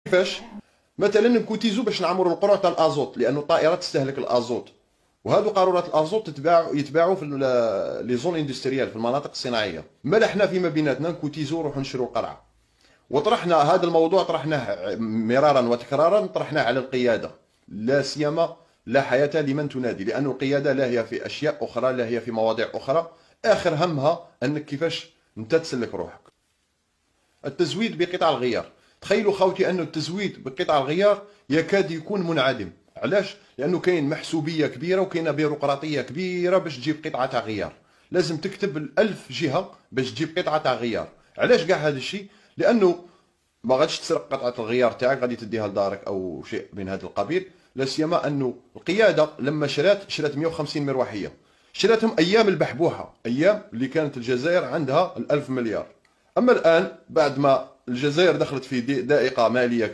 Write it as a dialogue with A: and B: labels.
A: كيفاش؟ مثلا نكوتيزو باش نعمروا القروع تاع الازوت، لانه الطائرات تستهلك الازوت، وهذو قارورات الازوت يتباعوا في لي زون اندستريال، في المناطق الصناعيه. مالا حنا فيما بيناتنا نكوتيزو نروحوا نشروا قرعه. وطرحنا هذا الموضوع، طرحناه مرارا وتكرارا، طرحناه على القياده، لا سيما لا حياه لمن تنادي، لأن القياده لاهيه في اشياء اخرى، لاهيه في مواضيع اخرى، اخر همها انك كيفاش انت تسلك روحك. التزويد بقطع الغيار، تخيلوا خوتي أن التزويد بقطع الغيار يكاد يكون منعدم. علاش؟ لأنه كاين محسوبية كبيرة وكاينه بيروقراطية كبيرة باش تجيب قطعة تاع غيار، لازم تكتب الألف جهة باش تجيب قطعة تاع غيار. علاش كاع هذا الشيء؟ لأنه ما غاديش تسرق قطعة الغيار تاعك غادي تديها لدارك أو شيء من هذا القبيل. لا سيما أنه القيادة لما شرات 150 مروحية، شراتهم أيام البحبوحة، أيام اللي كانت الجزائر عندها ال1000 مليار. أما الآن بعد ما الجزائر دخلت في ضائقة مالية